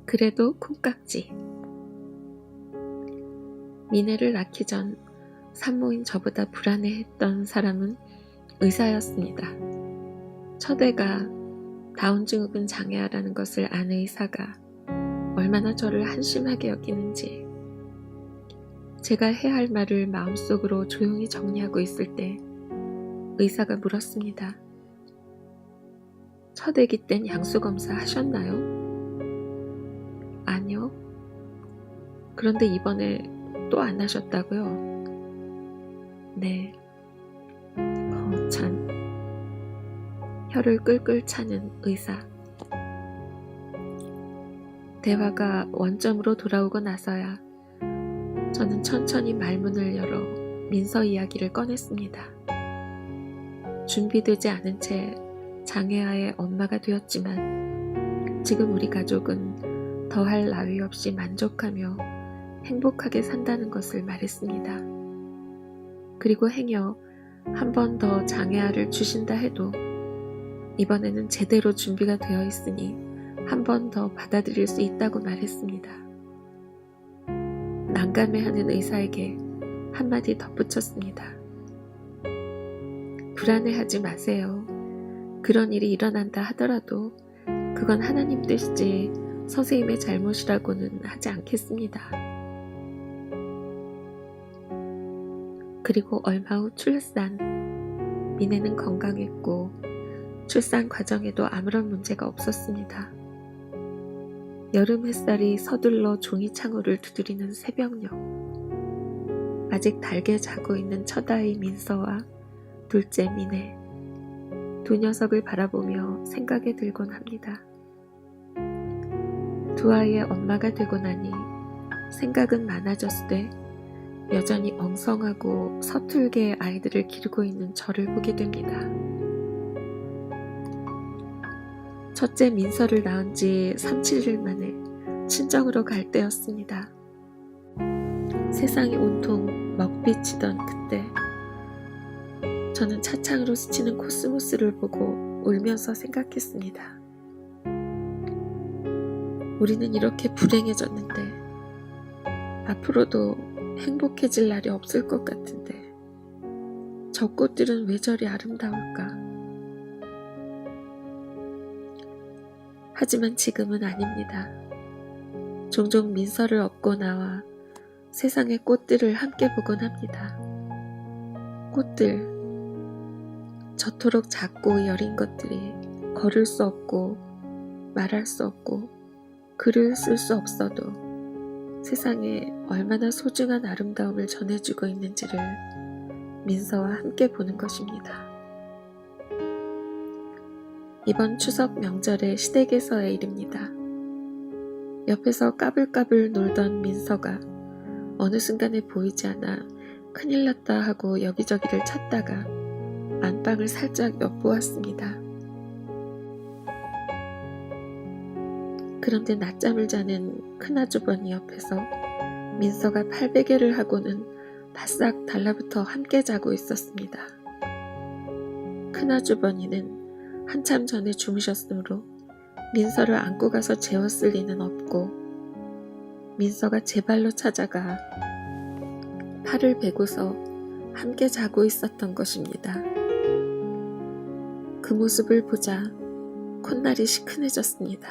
그래도 콩깍지. 미네를 낳기 전 산모인 저보다 불안해했던 사람은 의사였습니다. 첫애가 다운증후군 장애아라는 것을 아는 의사가 얼마나 저를 한심하게 여기는지, 제가 해야 할 말을 마음속으로 조용히 정리하고 있을 때 의사가 물었습니다. 첫애기 땐 양수검사 하셨나요? 아니요. 그런데 이번에 또 안 하셨다고요? 네. 참. 혀를 끌끌 차는 의사. 대화가 원점으로 돌아오고 나서야 저는 천천히 말문을 열어 민서 이야기를 꺼냈습니다. 준비되지 않은 채 장애아의 엄마가 되었지만 지금 우리 가족은 더할 나위 없이 만족하며 행복하게 산다는 것을 말했습니다. 그리고 행여 한 번 더 장애아를 주신다 해도 이번에는 제대로 준비가 되어 있으니 한 번 더 받아들일 수 있다고 말했습니다. 난감해하는 의사에게 한마디 덧붙였습니다. 불안해하지 마세요. 그런 일이 일어난다 하더라도 그건 하나님 뜻이지 선생님의 잘못이라고는 하지 않겠습니다. 그리고 얼마 후 출산. 미네는 건강했고 출산 과정에도 아무런 문제가 없었습니다. 여름 햇살이 서둘러 종이창호를 두드리는 새벽녘, 아직 달게 자고 있는 첫아이 민서와 둘째 미네, 두 녀석을 바라보며 생각에 들곤 합니다. 두 아이의 엄마가 되고 나니 생각은 많아졌으되 여전히 엉성하고 서툴게 아이들을 기르고 있는 저를 보게 됩니다. 첫째 민서를 낳은 지 3-7일 만에 친정으로 갈 때였습니다. 세상이 온통 먹비치던 그때 저는 차창으로 스치는 코스모스를 보고 울면서 생각했습니다. 우리는 이렇게 불행해졌는데 앞으로도 행복해질 날이 없을 것 같은데 저 꽃들은 왜 저리 아름다울까? 하지만 지금은 아닙니다. 종종 민서를 업고 나와 세상의 꽃들을 함께 보곤 합니다. 꽃들, 저토록 작고 여린 것들이 걸을 수 없고 말할 수 없고 글을 쓸 수 없어도 세상에 얼마나 소중한 아름다움을 전해주고 있는지를 민서와 함께 보는 것입니다. 이번 추석 명절에 시댁에서의 일입니다. 옆에서 까불까불 놀던 민서가 어느 순간에 보이지 않아 큰일 났다 하고 여기저기를 찾다가 안방을 살짝 엿보았습니다. 그런데 낮잠을 자는 큰아주버니 옆에서 민서가 팔베개를 하고는 바싹 달라붙어 함께 자고 있었습니다. 큰아주버니는 한참 전에 주무셨으므로 민서를 안고 가서 재웠을 리는 없고 민서가 제 발로 찾아가 팔을 베고서 함께 자고 있었던 것입니다. 그 모습을 보자 콧날이 시큰해졌습니다.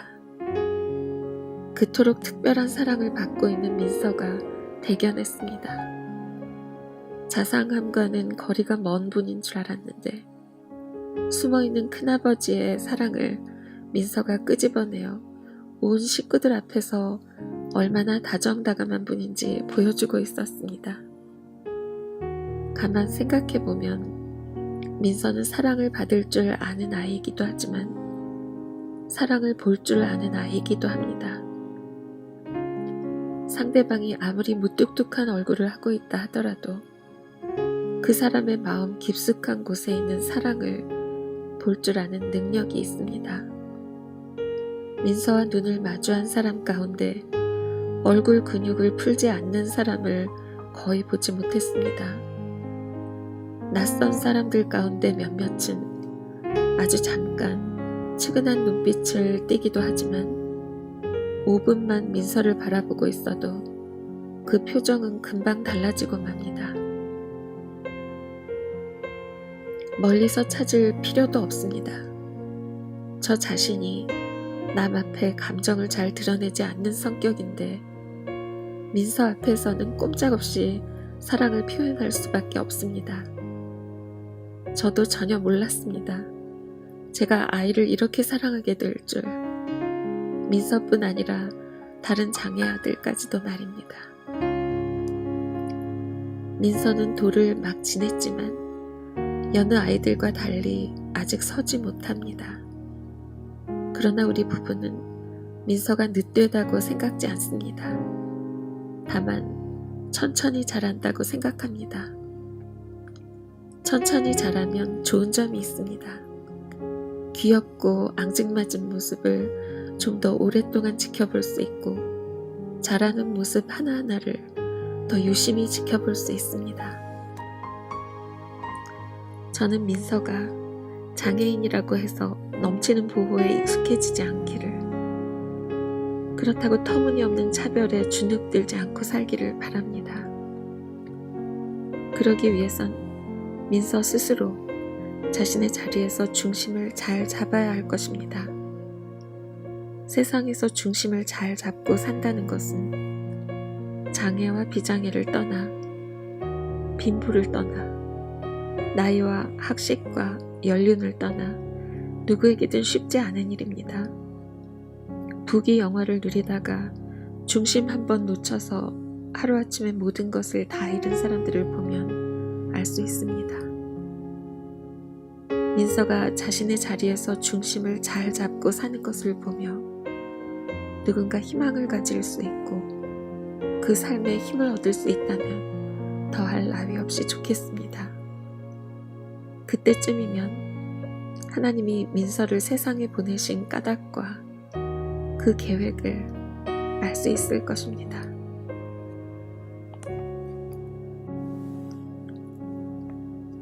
그토록 특별한 사랑을 받고 있는 민서가 대견했습니다. 자상함과는 거리가 먼 분인 줄 알았는데 숨어있는 큰아버지의 사랑을 민서가 끄집어내어 온 식구들 앞에서 얼마나 다정다감한 분인지 보여주고 있었습니다. 가만 생각해보면 민서는 사랑을 받을 줄 아는 아이이기도 하지만 사랑을 볼 줄 아는 아이이기도 합니다. 상대방이 아무리 무뚝뚝한 얼굴을 하고 있다 하더라도 그 사람의 마음 깊숙한 곳에 있는 사랑을 볼 줄 아는 능력이 있습니다. 민서와 눈을 마주한 사람 가운데 얼굴 근육을 풀지 않는 사람을 거의 보지 못했습니다. 낯선 사람들 가운데 몇몇은 아주 잠깐 측은한 눈빛을 띠기도 하지만 5분만 민서를 바라보고 있어도 그 표정은 금방 달라지고 맙니다. 멀리서 찾을 필요도 없습니다. 저 자신이 남 앞에 감정을 잘 드러내지 않는 성격인데 민서 앞에서는 꼼짝없이 사랑을 표현할 수밖에 없습니다. 저도 전혀 몰랐습니다. 제가 아이를 이렇게 사랑하게 될 줄. 민서뿐 아니라 다른 장애 아들까지도 말입니다. 민서는 돌을 막 지냈지만 여느 아이들과 달리 아직 서지 못합니다. 그러나 우리 부부는 민서가 늦되다고 생각지 않습니다. 다만 천천히 자란다고 생각합니다. 천천히 자라면 좋은 점이 있습니다. 귀엽고 앙증맞은 모습을 좀 더 오랫동안 지켜볼 수 있고 자라는 모습 하나하나를 더 유심히 지켜볼 수 있습니다. 저는 민서가 장애인이라고 해서 넘치는 보호에 익숙해지지 않기를, 그렇다고 터무니없는 차별에 주눅들지 않고 살기를 바랍니다. 그러기 위해선 민서 스스로 자신의 자리에서 중심을 잘 잡아야 할 것입니다. 세상에서 중심을 잘 잡고 산다는 것은 장애와 비장애를 떠나, 빈부를 떠나, 나이와 학식과 연륜을 떠나 누구에게든 쉽지 않은 일입니다. 부귀 영화를 누리다가 중심 한번 놓쳐서 하루아침에 모든 것을 다 잃은 사람들을 보면 알 수 있습니다. 민서가 자신의 자리에서 중심을 잘 잡고 사는 것을 보며 누군가 희망을 가질 수 있고 그 삶에 힘을 얻을 수 있다면 더할 나위 없이 좋겠습니다. 그때쯤이면 하나님이 민서를 세상에 보내신 까닭과 그 계획을 알 수 있을 것입니다.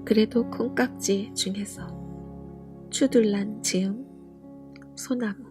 그래도 콩깍지 중에서 추둘란 지음 소나무.